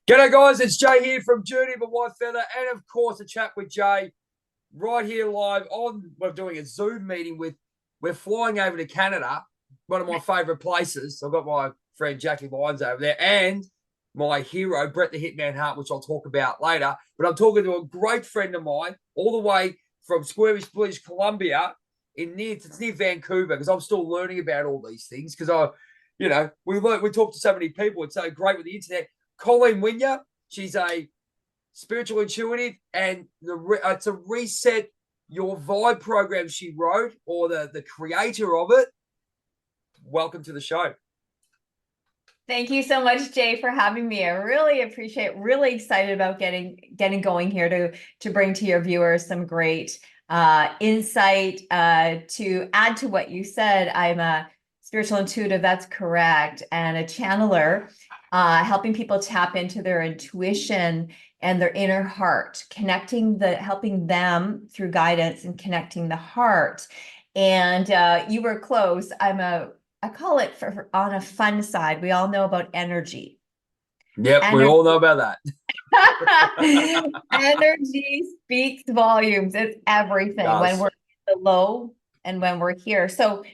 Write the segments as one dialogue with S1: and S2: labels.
S1: G'day guys, it's Jay here from Journey of a Whitefeather, and of course a chat with Jay right here live on. We're doing a Zoom meeting with. We're flying over to Canada, one of my favourite places. I've got my friend Jackie Lyons over there, and my hero Brett the Hitman Hart, which I'll talk about later. But I'm talking to a great friend of mine, all the way from Squamish, British Columbia, it's near Vancouver, because I'm still learning about all these things. Because we talk to so many people. It's so great with the internet. Colleen Wyria, she's a spiritual intuitive, and it's a reset your vibe program she wrote, or the creator of it. Welcome to the show.
S2: Thank you so much, Jay, for having me. I really appreciate, really excited about getting going here to bring to your viewers some great insight. To add to what you said, I'm a spiritual intuitive, that's correct, and a channeler, helping people tap into their intuition and their inner heart, helping them through guidance and connecting the heart. And you were close. I call it on a fun side. We all know about energy.
S1: Yep, we all know about
S2: that. Energy speaks volumes. It's everything when we're in the low and when we're here. So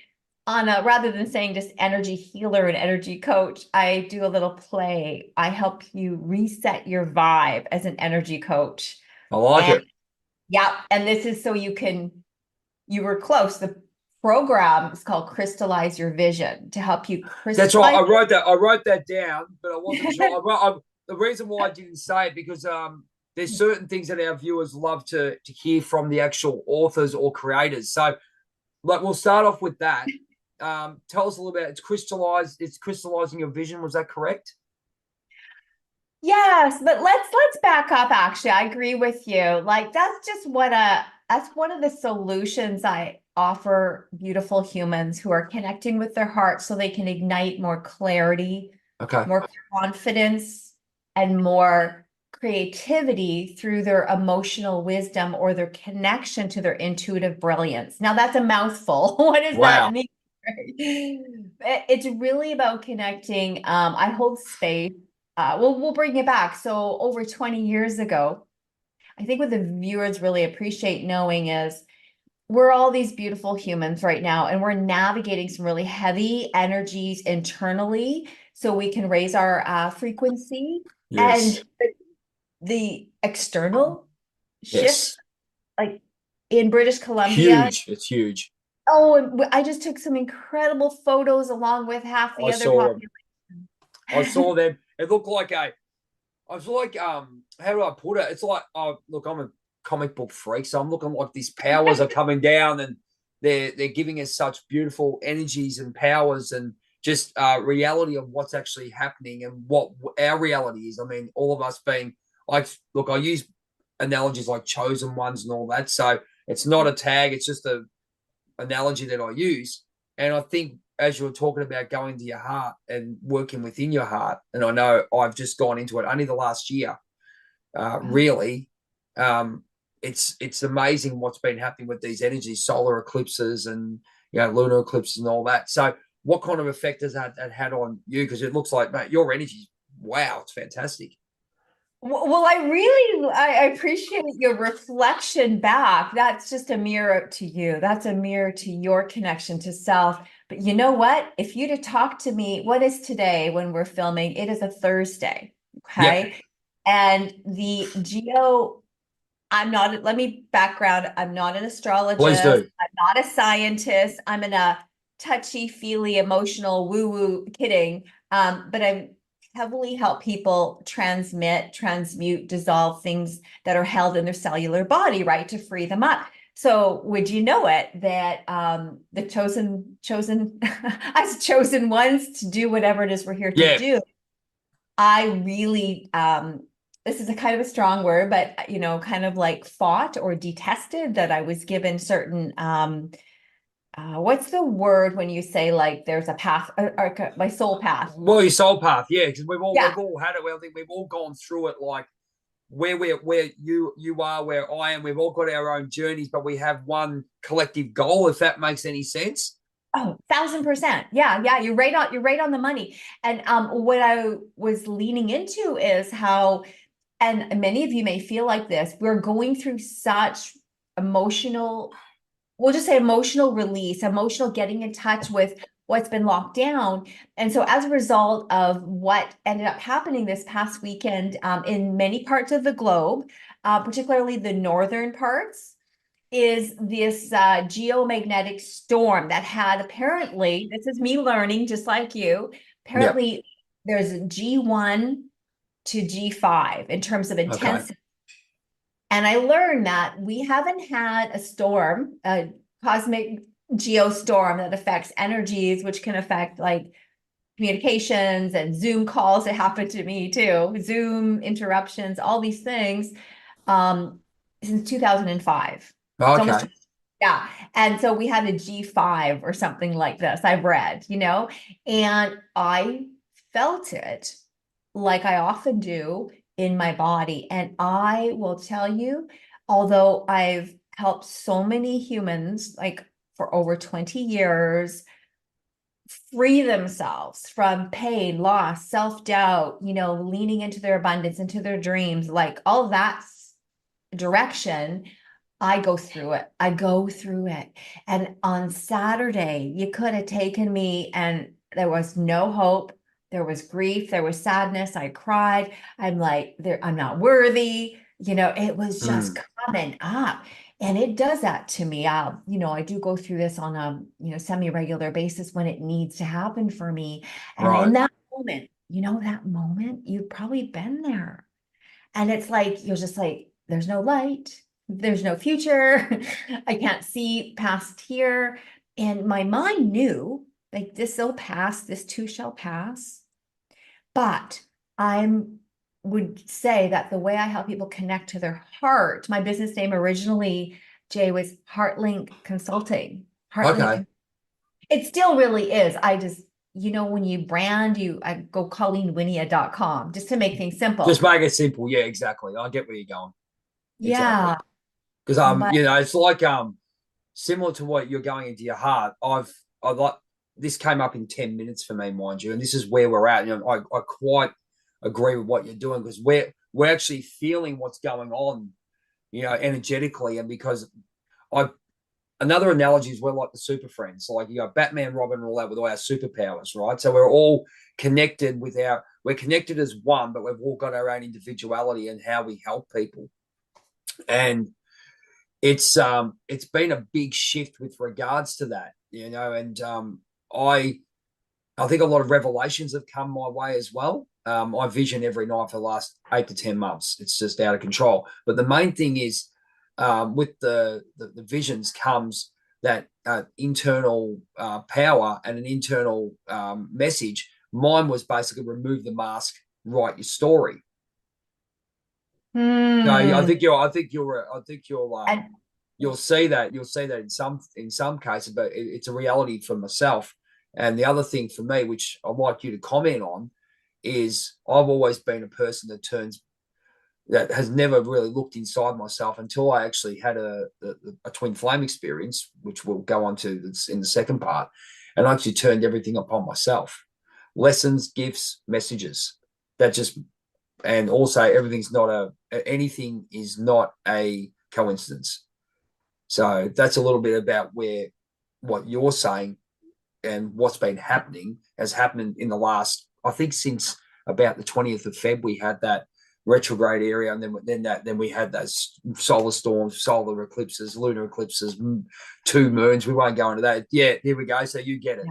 S2: rather than saying just energy healer and energy coach, I do a little play. I help you reset your vibe as an energy coach.
S1: I like it.
S2: Yeah. And this is so you were close. The program is called Crystallize Your Vision, to help you crystallize.
S1: That's right. I wrote that down, but I wasn't sure. The reason why I didn't say it, because there's certain things that our viewers love to hear from the actual authors or creators. So, we'll start off with that. Tell us a little about it's crystallizing your vision. Was that correct?
S2: Yes, but let's back up. Actually, I agree with you. Like, that's one of the solutions I offer beautiful humans who are connecting with their heart, so they can ignite more clarity, more confidence, and more creativity through their emotional wisdom or their connection to their intuitive brilliance. Now, that's a mouthful. What does that mean? It's really about connecting. I hold space. We'll bring it back. So over 20 years ago, I think what the viewers really appreciate knowing is we're all these beautiful humans right now, and we're navigating some really heavy energies internally so we can raise our frequency.
S1: Yes.
S2: And the external
S1: Yes.
S2: shift, like in British Columbia.
S1: Huge. It's huge.
S2: Oh, and I just took some incredible photos along with half the other population.
S1: I saw them. It looked like I was like, how do I put it? It's like, look, I'm a comic book freak, so I'm looking like these powers are coming down, and they're giving us such beautiful energies and powers, and just reality of what's actually happening and what our reality is. I mean, all of us being like, look, I use analogies like chosen ones and all that. So it's not a tag, it's just a analogy that I use. And I think, as you were talking about going to your heart and working within your heart, and I know I've just gone into it only the last year, really, it's amazing what's been happening with these energies, solar eclipses and lunar eclipses and all that. So what kind of effect has that had on you? Because it looks like, mate, your energy, wow, it's fantastic.
S2: Well, I appreciate your reflection back. That's just a mirror to you. That's a mirror to your connection to self. But you know what? If you'd have talked to me, what is today when we're filming? It is a Thursday. Okay. Yep. And let me background. I'm not an astrologist.
S1: Please do.
S2: I'm not a scientist. I'm in a touchy-feely, emotional, woo-woo kidding. But I'm heavily help people transmute, dissolve things that are held in their cellular body, right, to free them up. So would you know it that the chosen as chosen ones to do whatever it is we're here to do? I really this is a kind of a strong word, but kind of like fought or detested that I was given certain what's the word when you say like there's a path, or my soul path?
S1: Well, your soul path, yeah, because we've all had it. I think we've all gone through it, like where you are, where I am. We've all got our own journeys, but we have one collective goal. If that makes any sense.
S2: Oh, 1,000%. Yeah, you're right on the money. And what I was leaning into is how, and many of you may feel like this, we're going through such emotional, we'll just say emotional release, emotional getting in touch with what's been locked down. And so as a result of what ended up happening this past weekend, in many parts of the globe, particularly the northern parts, is this geomagnetic storm that had, apparently, this is me learning just like you,
S1: Yep.
S2: apparently there's G1 to G5 in terms of
S1: Okay.
S2: intensity. And I learned that we haven't had a storm, a cosmic geostorm that affects energies, which can affect like communications and Zoom calls. It happened to me too, Zoom interruptions, all these things, since 2005. It's almost,
S1: Okay.
S2: yeah. And so we had a G5 or something like this, I've read, and I felt it like I often do in my body. And I will tell you, although I've helped so many humans, like for over 20 years, free themselves from pain, loss, self-doubt, leaning into their abundance, into their dreams, like all that direction, I go through it. I go through it. And on Saturday, you could have taken me and there was no hope. There was grief. There was sadness. I cried. I'm like, I'm not worthy. It was just coming up. And it does that to me. I do go through this on a, semi-regular basis when it needs to happen for me. And
S1: Right.
S2: in that moment, you've probably been there. And it's like, you're just like, there's no light, there's no future. I can't see past here. And my mind knew, like, this will pass, this too shall pass. But I would say that the way I help people connect to their heart, my business name originally, Jay, was Heartlink Consulting. Heartlink.
S1: Okay.
S2: It still really is. I just, when you brand, I go ColleenWynia.com just to make things simple.
S1: Just make it simple. Yeah, exactly. I get where you're going.
S2: Yeah.
S1: Exactly. Because
S2: But
S1: it's like similar to what you're going into your heart. I like this came up in 10 minutes for me, mind you, and this is where we're at. I quite agree with what you're doing because we're actually feeling what's going on, energetically, and because I another analogy is we're like the super friends. So like you got Batman, Robin, and all that with all our superpowers, right? So we're all connected we're connected as one, but we've all got our own individuality and how we help people. And it's been a big shift with regards to that, and I think a lot of revelations have come my way as well. I vision every night for the last 8 to 10 months. It's just out of control. But the main thing is, with the visions comes that internal power and an internal message. Mine was basically remove the mask, write your story. No, I think you'll see that in some cases, but it's a reality for myself. And the other thing for me, which I'd like you to comment on, is I've always been a person that has never really looked inside myself until I actually had a twin flame experience, which we'll go on to in the second part, and I actually turned everything upon myself. Lessons, gifts, messages. That just and also anything is not a coincidence. So that's a little bit about what you're saying and what's been happening has happened in the last, I think since about the 20th of Feb, we had that retrograde area, and then we had those solar storms, solar eclipses, lunar eclipses, 2 moons. We won't go into that. Yeah, here we go. So you get it.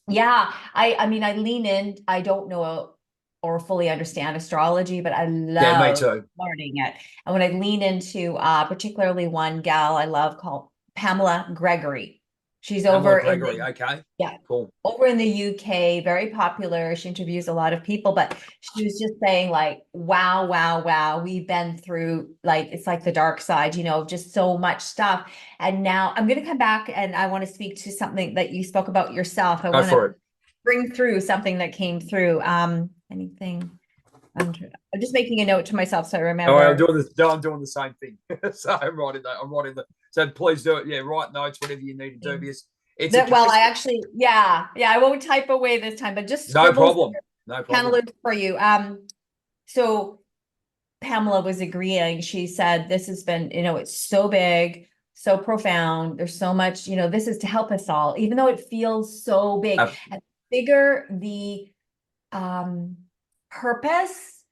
S2: Yeah. I mean, I lean in. I don't know or fully understand astrology, but I
S1: Me
S2: love
S1: too.
S2: learning it. And when I lean into particularly one gal I love called Pamela Gregory. She's
S1: Pamela
S2: over
S1: Gregory. Okay.
S2: yeah,
S1: Cool.
S2: over in the UK, very popular. She interviews a lot of people, but she was just saying like, wow, we've been through like, it's like the dark side, just so much stuff. And now I'm going to come back and I want to speak to something that you spoke about yourself. I
S1: Go
S2: want
S1: for
S2: to
S1: it.
S2: bring through something that came through. Anything? I'm just making a note to myself so I remember.
S1: Oh, I'm doing this. I'm doing the same thing. So I'm writing that. So please do it. Yeah, write notes, whatever you need to do. Because It's a
S2: That, well,
S1: case.
S2: I actually, yeah, I won't type away this time, but just
S1: No
S2: scribbles
S1: problem. No problem.
S2: cantaloupe for you. So Pamela was agreeing. She said, this has been, it's so big, so profound. There's so much, this is to help us all, even though it feels so big.
S1: Uh,
S2: And bigger the purpose.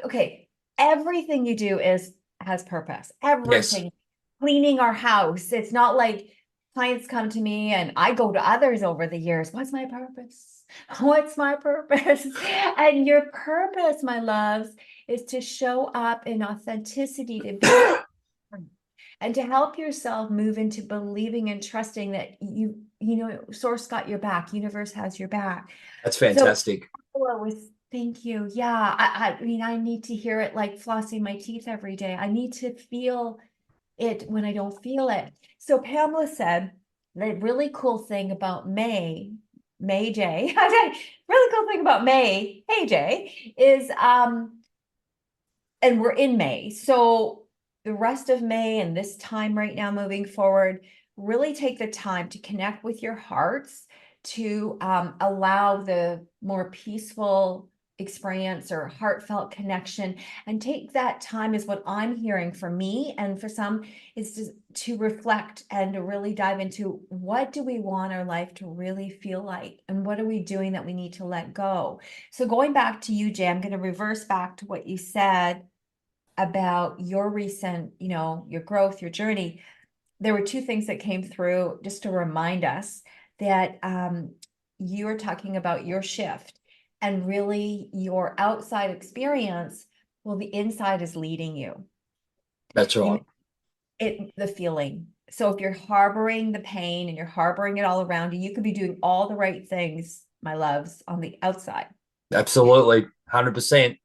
S2: Okay, everything you do has purpose.
S1: yes,
S2: Everything. Cleaning our house. It's not like clients come to me and I go to others over the years. What's my purpose? What's my purpose? And your purpose, my loves, is to show up in authenticity, to be and to help yourself move into believing and trusting that source got your back, universe has your back.
S1: that's
S2: So
S1: fantastic.
S2: thank you. Yeah. I mean, I need to hear it like flossing my teeth every day. I need to feel it when I don't feel it. So Pamela said the really cool thing about May J, really cool thing about May, hey Jay, is and we're in May. So the rest of May and this time right now moving forward, really take the time to connect with your hearts, to allow the more peaceful experience or heartfelt connection, and take that time is what I'm hearing for me and for some is to reflect and to really dive into what do we want our life to really feel like and what are we doing that we need to let go. So going back to you, Jay, I'm going to reverse back to what you said about your recent, your growth, your journey. There were two things that came through just to remind us that you were talking about your shift and really your outside experience. Well, the inside is leading you.
S1: That's right.
S2: The feeling. So if you're harboring the pain and you're harboring it all around you, you could be doing all the right things, my loves, on the outside.
S1: Absolutely. 100%.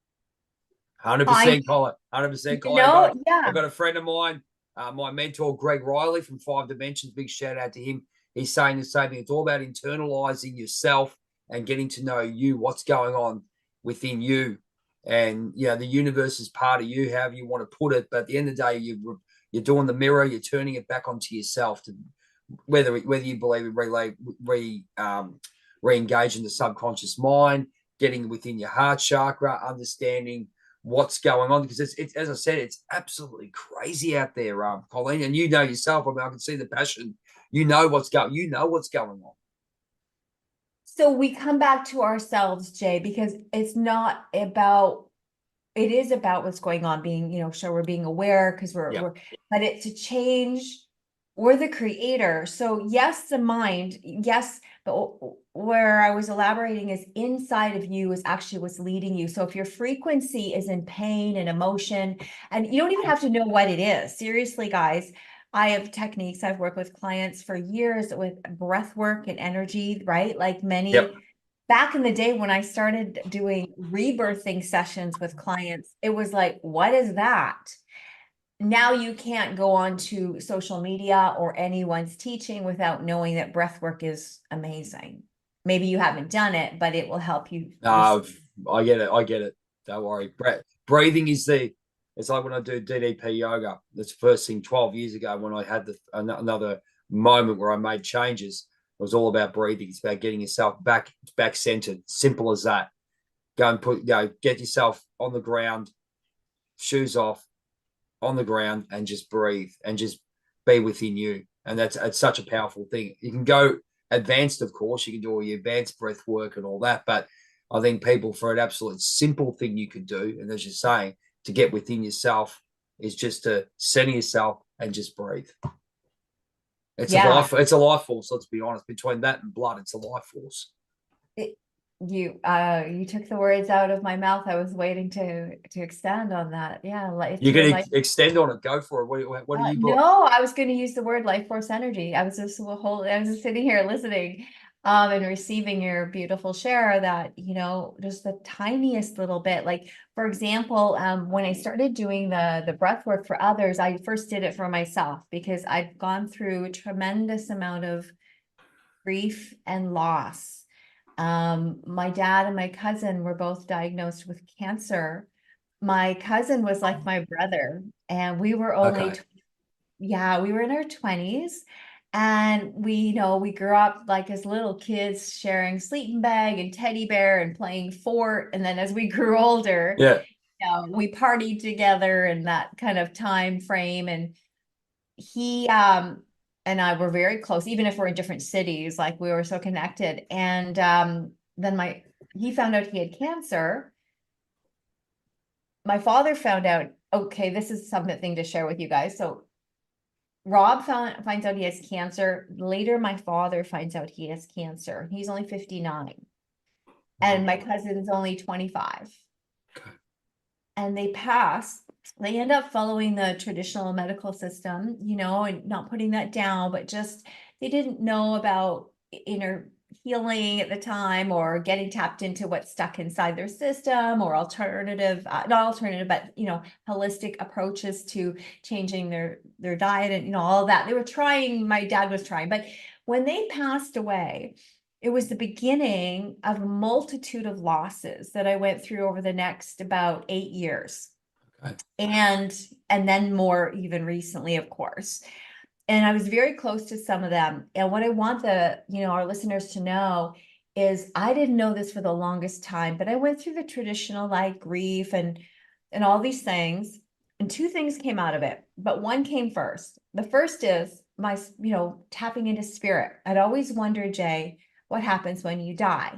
S2: I,
S1: 100%, Colin. 100%, Colin. I've
S2: yeah.
S1: got a friend of mine, my mentor, Greg Riley from Five Dimensions. Big shout out to him. He's saying the same thing. It's all about internalizing yourself and getting to know you, what's going on within you. And, the universe is part of you, however you want to put it. But at the end of the day, you're doing the mirror, you're turning it back onto yourself to whether you believe in re-engage in the subconscious mind, getting within your heart chakra, understanding what's going on, because it's as I said, it's absolutely crazy out there, Colleen, and yourself. I mean, I can see the passion. You know what's going on.
S2: So we come back to ourselves, Jay, because it is about what's going on, being, sure, we're being aware because but it's to change. We're the creator. So yes, the mind, yes, but where I was elaborating is inside of you is actually what's leading you. So if your frequency is in pain and emotion, and you don't even have to know what it is, seriously, guys, I have techniques. I've worked with clients for years with breath work and energy, right? Like
S1: Yep.
S2: back in the day when I started doing rebirthing sessions with clients, it was like, what is that? Now you can't go on to social media or anyone's teaching without knowing that breath work is amazing. Maybe you haven't done it, but it will help you.
S1: I get it. Don't worry. Breathing is it's like when I do DDP yoga. That's the first thing 12 years ago when I had another moment where I made changes. It was all about breathing. It's about getting yourself back centered. Simple as that. Go and get yourself on the ground, shoes off, on the ground, and just breathe and just be within you. And it's such a powerful thing. You can go advanced, of course. You can do all your advanced breath work and all that. But I think people, for an absolute simple thing you could do, and as you're saying, to get within yourself is just to center yourself and just breathe. It's a life force. Let's be honest. Between that and blood, it's a life force.
S2: You took the words out of my mouth. I was waiting to expand on that. Yeah,
S1: You're going to extend on it. Go for it. What do you book?
S2: No, I was going to use the word life force energy. I was just sitting here listening, and receiving your beautiful share that, just the tiniest little bit. Like, for example, when I started doing the breath work for others, I first did it for myself because I'd gone through a tremendous amount of grief and loss. My dad and my cousin were both diagnosed with cancer. My cousin was like my brother, and we were only,
S1: Okay.
S2: we were in our 20s. And we grew up like as little kids sharing sleeping bag and teddy bear and playing fort. And then as we grew older,
S1: Yeah.
S2: we partied together in that kind of time frame. And he and I were very close, even if we're in different cities, like we were so connected. And then he found out he had cancer. My father found out, okay, this is something to share with you guys. So Rob finds out he has cancer. Later, my father finds out he has cancer. He's only 59. And my cousin's only 25.
S1: Okay.
S2: And they pass. They end up following the traditional medical system, and not putting that down, but just they didn't know about inner healing at the time, or getting tapped into what's stuck inside their system, or alternative, not alternative, but holistic approaches to changing their diet and all of that. They were trying, my dad was trying, but when they passed away, it was the beginning of a multitude of losses that I went through over the next about 8 years.
S1: Okay.
S2: And then more even recently, of course. And I was very close to some of them. And what I want our listeners to know is I didn't know this for the longest time, but I went through the traditional like grief and all these things. And two things came out of it, but one came first. The first is my, tapping into spirit. I'd always wondered, Jay, what happens when you die?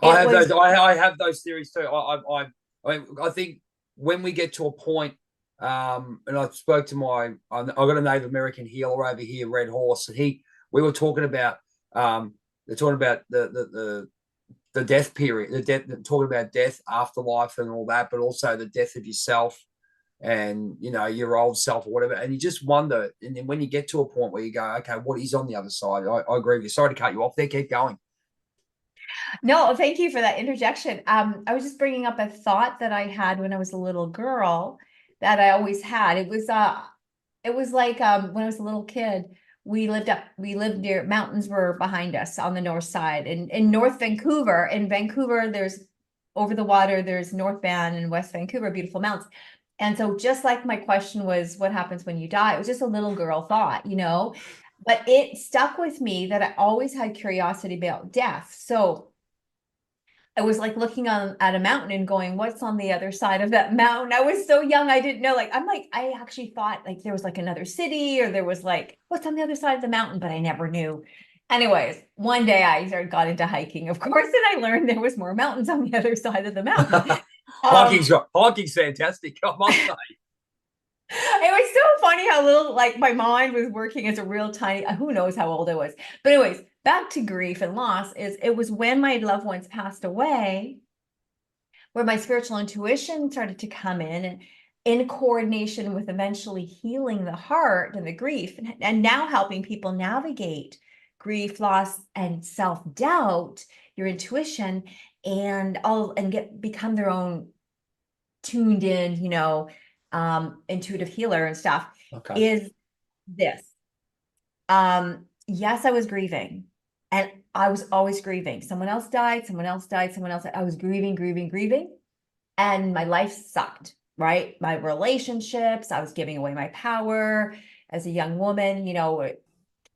S1: I have those theories too. I think when we get to a point, and I spoke to I got a Native American healer over here, Red Horse, and we were talking about, they're talking about the death period, talking about death, afterlife, and all that, but also the death of yourself and your old self or whatever. And you just wonder, and then when you get to a point where you go, okay, what is on the other side? I agree with you. Sorry to cut you off there. Keep going.
S2: No, thank you for that interjection. I was just bringing up a thought that I had when I was a little girl that I always had. It was like when I was a little kid, we lived near mountains were behind us on the north side in North Vancouver. In Vancouver, there's over the water, there's North Van and West Vancouver, beautiful mountains. And so just like my question was, what happens when you die? It was just a little girl thought, but it stuck with me that I always had curiosity about death. So I was like looking at a mountain and going, what's on the other side of that mountain? I was so young. I didn't know, I actually thought like there was like another city, or there was like, what's on the other side of the mountain, but I never knew. Anyways, one day I got into hiking, of course, and I learned there was more mountains on the other side of the mountain.
S1: Hiking's fantastic. I must say.
S2: It was so funny how little like my mind was working as a real tiny, who knows how old I was. But anyways, back to grief and loss, it was when my loved ones passed away where my spiritual intuition started to come in coordination with eventually healing the heart and the grief, and now helping people navigate grief, loss, and self-doubt, your intuition, and become their own tuned in, intuitive healer and stuff.
S1: Okay.
S2: Is this. Yes, I was grieving, and I was always grieving. Someone else died, someone else died, someone else died. I was grieving, and my life sucked, right? My relationships, I was giving away my power as a young woman,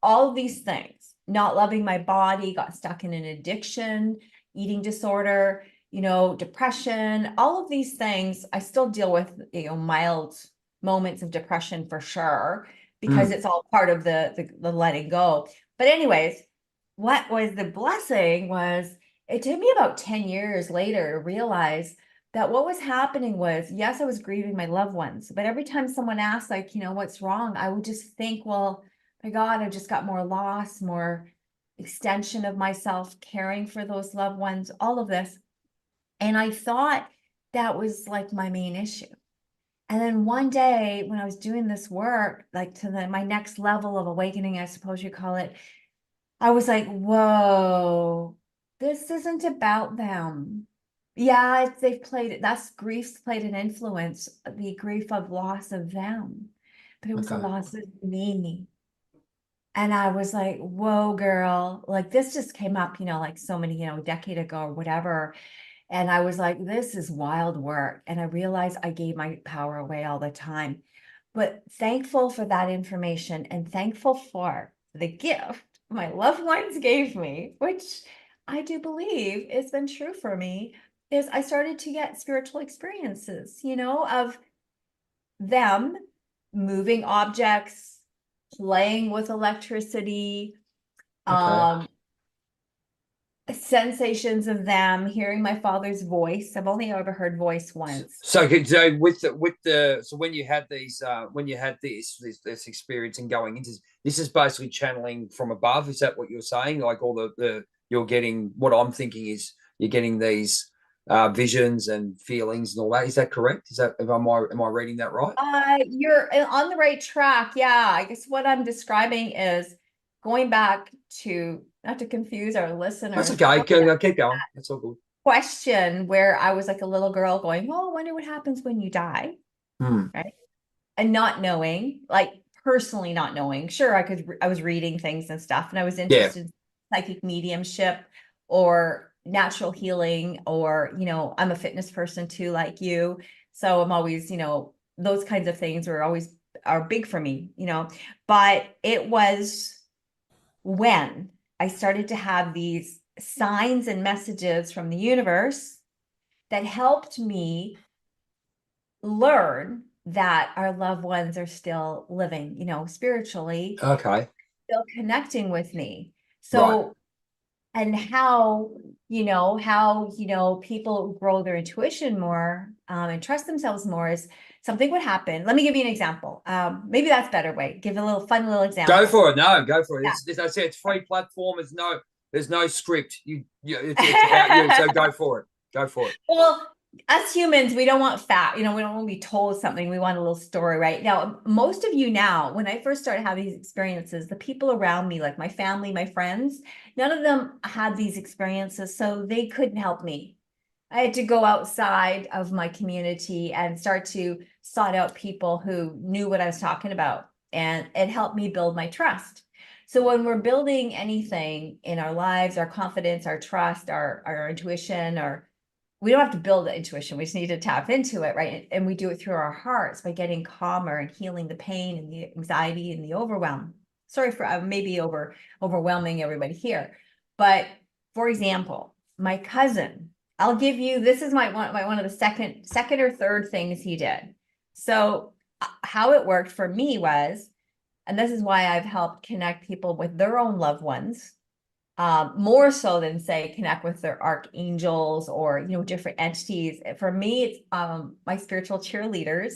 S2: all of these things, not loving my body, got stuck in an addiction, eating disorder, depression, all of these things. I still deal with, mild moments of depression for sure, because it's all part of the letting go. But anyways, what was the blessing was it took me about 10 years later to realize that what was happening was, yes, I was grieving my loved ones, but every time someone asked, like, what's wrong, I would just think, well, my God, I just got more loss, more extension of myself, caring for those loved ones, all of this. And I thought that was like my main issue. And then one day when I was doing this work, like to my next level of awakening, I suppose you call it, I was like, whoa, this isn't about them. Yeah, grief's played an influence, the grief of loss of them, but it was a
S1: Okay.
S2: loss of me. And I was like, whoa, girl, like this just came up, like so many, a decade ago or whatever. And I was like, this is wild work. And I realized I gave my power away all the time. but thankful for that information and thankful for the gift my loved ones gave me, which I do believe has been true for me, is I started to get spiritual experiences, you know, of them moving objects, playing with electricity,
S1: Okay.
S2: sensations of them, hearing my father's voice. I've only ever heard voice once.
S1: So so when you had this experience and going into this is basically channeling from above. Is that what you're saying? Like all the you're getting, what I'm thinking is you're getting these visions and feelings and all that. Is that correct? Is that, am I reading that right?
S2: You're on the right track. Yeah, I guess what I'm describing is going back to, not to confuse our
S1: That's
S2: listeners, but
S1: okay.
S2: going back to
S1: Keep going. That's all good.
S2: question where I was like a little girl going, "Oh, I wonder what happens when you die,"
S1: Hmm.
S2: right? And not knowing, like personally not knowing. Sure, I was reading things and stuff, and I was
S1: Yeah.
S2: interested in psychic mediumship or natural healing, or, you know, I'm a fitness person too, like you. So I'm always, you know, those kinds of things are big for me, you know. But it was when I started to have these signs and messages from the universe that helped me learn that our loved ones are still living, you know, spiritually,
S1: Okay.
S2: still connecting with me.
S1: Right.
S2: So, and how, you know, people grow their intuition more, and trust themselves more is something would happen. Let me give you an example. Maybe that's a better way. Give a little fun little
S1: Go
S2: example.
S1: for it. No, go for it.
S2: Yeah.
S1: It's I said, it's free platform. There's no script. It's about you. So go for it. Go for it.
S2: Well, us humans, we don't want fact, you know, we don't want to be told something. We want a little story, right? Now, most of you now, when I first started having these experiences, the people around me, like my family, my friends, none of them had these experiences, so they couldn't help me. I had to go outside of my community and start to sort out people who knew what I was talking about. And it helped me build my trust. So when we're building anything in our lives, our confidence, our trust, our intuition, or we don't have to build the intuition. We just need to tap into it, right? And we do it through our hearts by getting calmer and healing the pain and the anxiety and the overwhelm. Sorry for maybe overwhelming everybody here. But for example, my cousin, I'll give you, this is my one of the second or third things he did. So how it worked for me was, and this is why I've helped connect people with their own loved ones, more so than say connect with their archangels or, you know, different entities. For me, it's my spiritual cheerleaders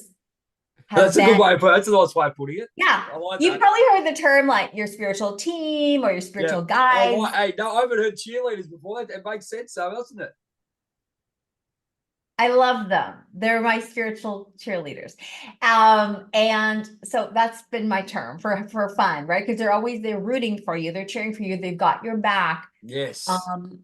S2: have
S1: That's a good
S2: been,
S1: way. That's a nice way of putting it.
S2: yeah,
S1: I like
S2: you've
S1: that.
S2: probably heard the term like your spiritual team or your
S1: Yeah.
S2: spiritual
S1: I
S2: guides.
S1: like. Hey, no, I haven't heard cheerleaders before. It makes sense, though, doesn't it?
S2: I love them. They're my spiritual cheerleaders. And so that's been my term for fun, right? Because they're rooting for you, they're cheering for you, they've got your back.
S1: Yes.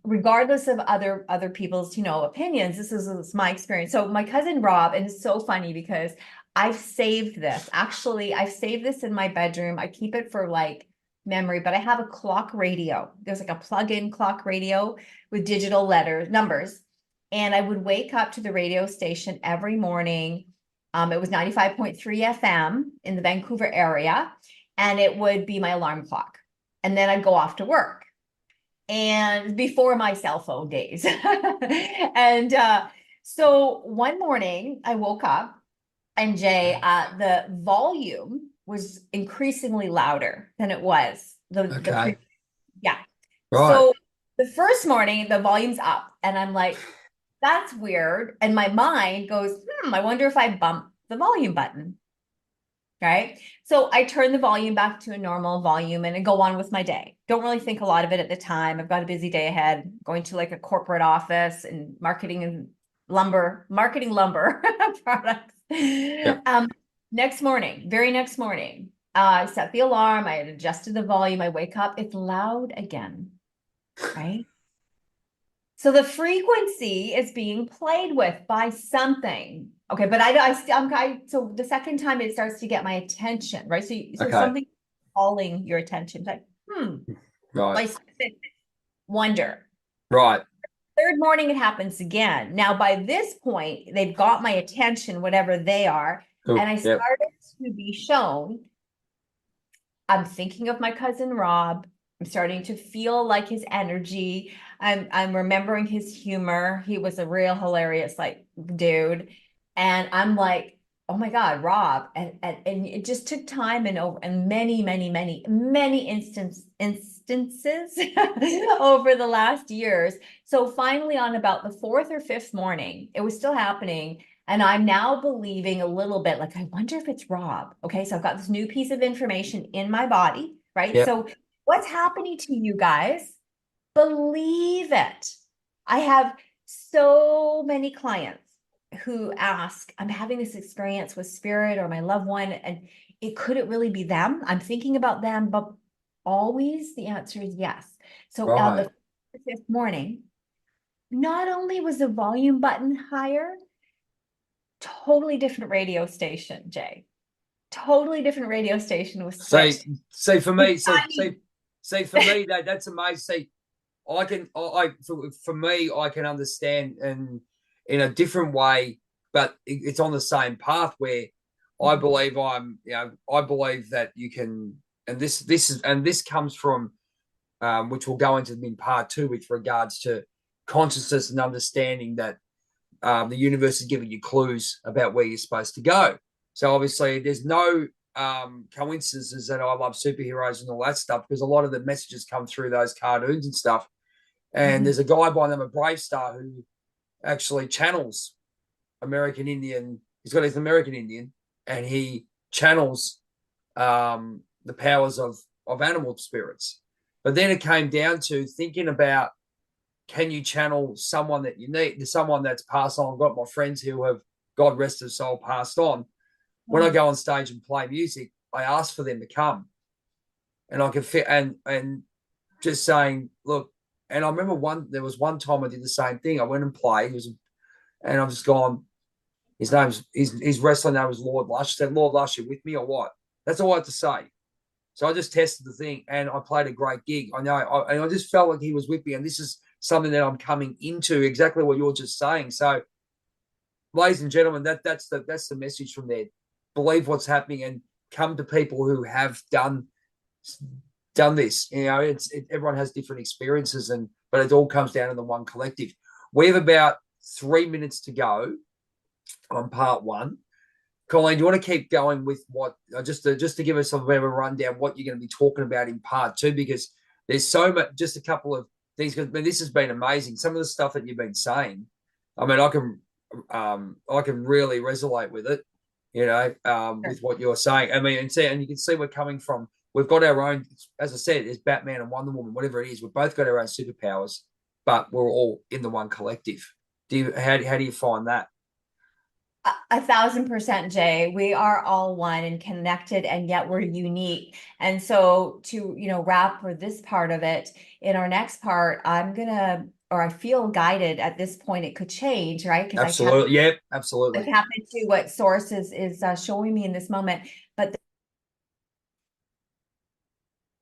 S2: Regardless of other people's, you know, opinions. This is my experience. So my cousin Rob, and it's so funny because I've saved this. Actually, I've saved this in my bedroom. I keep it for like memory, but I have a clock radio. There's like a plug-in clock radio with digital numbers. And I would wake up to the radio station every morning. It was 95.3 FM in the Vancouver area, and it would be my alarm clock. And then I'd go off to work, and before my cell phone days. And so one morning I woke up, and Jay, the volume was increasingly louder than it was
S1: Okay.
S2: yeah.
S1: Right.
S2: So the first morning the volume's up, and I'm like, that's weird. And my mind goes, I wonder if I bump the volume button. Right. So I turn the volume back to a normal volume and I go on with my day. Don't really think a lot of it at the time. I've got a busy day ahead, going to like a corporate office and marketing lumber products.
S1: Yep.
S2: Very next morning, I set the alarm. I had adjusted the volume. I wake up, it's loud again. Right. So the frequency is being played with by something. Okay, but so the second time it starts to get my attention, right? So
S1: Okay.
S2: something calling your attention, like,
S1: Right.
S2: like wonder.
S1: Right.
S2: Third morning, it happens again. Now, by this point, they've got my attention, whatever they are,
S1: Cool.
S2: and I
S1: Yep.
S2: started to be shown, I'm thinking of my cousin Rob. I'm starting to feel like his energy. I'm remembering his humor. He was a real hilarious like dude. And I'm like, oh my God, Rob. And it just took time and many instances over the last years. So finally on about the fourth or fifth morning, it was still happening. And I'm now believing a little bit like, I wonder if it's Rob. Okay. So I've got this new piece of information in my body, right?
S1: Yep.
S2: So what's happening to you guys? Believe it. I have so many clients who ask, I'm having this experience with spirit or my loved one, and it couldn't really be them. I'm thinking about them, but always the answer is yes. So on
S1: Right.
S2: the fifth morning, not only was the volume button higher, totally different radio station, Jay. Totally different radio station was switched.
S1: See for me, see for me that's amazing. See, for me, I can understand and in a different way, but it's on the same path where I believe I believe that you can, and this comes from, which we'll go into in part two with regards to consciousness and understanding that the universe is giving you clues about where you're supposed to go. So obviously, there's no coincidences that I love superheroes and all that stuff, because a lot of the messages come through those cartoons and stuff. And there's a guy by the name of Brave Star who actually channels American Indian. He's got his American Indian, and he channels the powers of animal spirits. But then it came down to thinking about, can you channel someone that you need, someone that's passed on? I've got my friends who have, God rest their soul, passed on. When I go on stage and play music, I ask for them to come, and I can fit and just saying, look. And I remember there was one time I did the same thing. I went and played, and I've just gone. His wrestling name was Lord Lush. I said, Lord Lush, you with me or what? That's all I had to say. So I just tested the thing, and I played a great gig. I know, and I just felt like he was with me, and this is something that I'm coming into, exactly what you're just saying. So, ladies and gentlemen, that's the message from there. Believe what's happening and come to people who have done this. Everyone has different experiences, but it all comes down to the one collective. We have about 3 minutes to go on part one. Colleen, do you want to keep going with what just to give us a bit of a rundown what you're going to be talking about in part two, because there's so much, just a couple of things. I mean, this has been amazing. Some of the stuff that you've been saying, I mean, I can really resonate with it, with what you're saying. I mean, and you can see we're coming from. We've got our own, as I said, there's Batman and Wonder Woman, whatever it is. We've both got our own superpowers, but we're all in the one collective. How do you find that?
S2: 1,000%, Jay. We are all one and connected, and yet we're unique. And so to, wrap for this part of it, in our next part, I feel guided at this point. It could change, right? Because
S1: absolutely. Yep. Absolutely.
S2: I tap into what source is showing me in this moment. But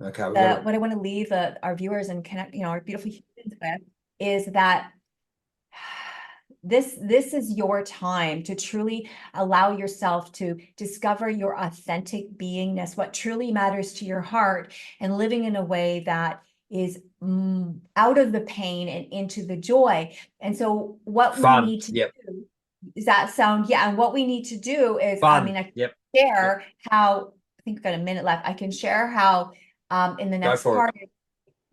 S1: okay,
S2: what I want to leave our viewers and connect, our beautiful humans with is that this is your time to truly allow yourself to discover your authentic beingness, what truly matters to your heart, and living in a way that is out of the pain and into the joy. And so what we need to do, does that sound, and what we need to do is,
S1: fun.
S2: I mean, I can share how, I think I've got a minute left. I can share how in the next part,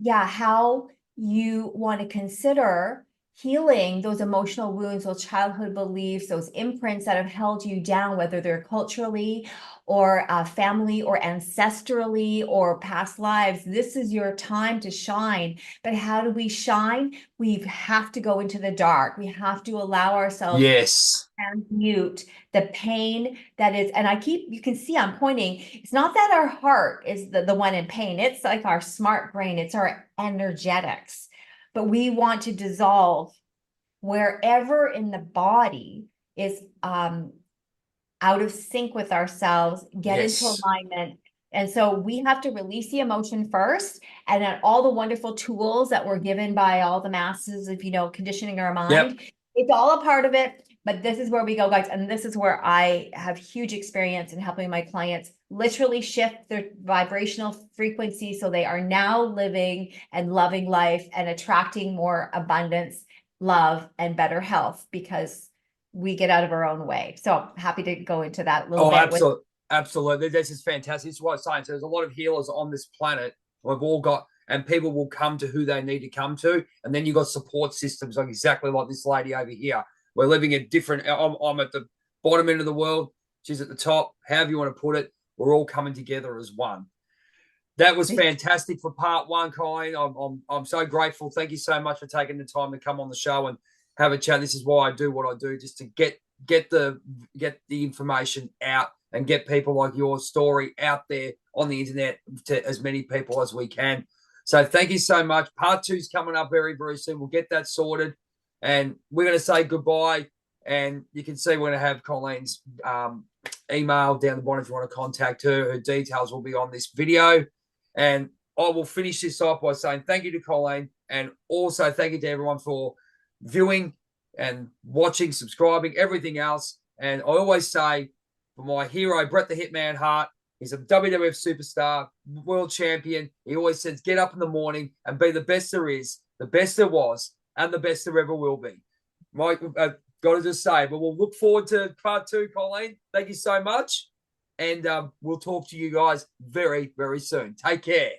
S2: how you want to consider healing those emotional wounds, those childhood beliefs, those imprints that have held you down, whether they're culturally or family or ancestrally or past lives. This is your time to shine. But how do we shine? We have to go into the dark. We have to allow ourselves to transmute the pain that is, and you can see I'm pointing, it's not that our heart is the one in pain. It's like our smart brain. It's our energetics. But we want to dissolve wherever in the body is out of sync with ourselves, get into alignment. And so we have to release the emotion first, and then all the wonderful tools that were given by all the masses of, conditioning our mind. It's all a part of it. But this is where we go, guys. And this is where I have huge experience in helping my clients literally shift their vibrational frequency so they are now living and loving life and attracting more abundance, love, and better health because we get out of our own way. So happy to go into that a little bit.
S1: Absolutely. Absolutely. This is fantastic. It's what I'm saying. So there's a lot of healers on this planet. We've all got, and people will come to who they need to come to. And then you've got support systems like exactly like this lady over here. We're living a different, I'm at the bottom end of the world. She's at the top. However you want to put it, we're all coming together as one. That was fantastic for part one, Colleen. I'm so grateful. Thank you so much for taking the time to come on the show and have a chat. This is why I do what I do, just to get the information out and get people like your story out there on the internet to as many people as we can. So thank you so much. Part two is coming up very, very soon. We'll get that sorted. And we're going to say goodbye. And you can see we're going to have Colleen's email down the bottom if you want to contact her. Her details will be on this video. And I will finish this off by saying thank you to Colleen. And also thank you to everyone for viewing and watching, subscribing, everything else. And I always say, for my hero, Bret the Hitman Hart, he's a WWF superstar, world champion. He always says, get up in the morning and be the best there is, the best there was, and the best there ever will be. Mike, I've got to just say, but we'll look forward to part two, Colleen. Thank you so much. And we'll talk to you guys very, very soon. Take care.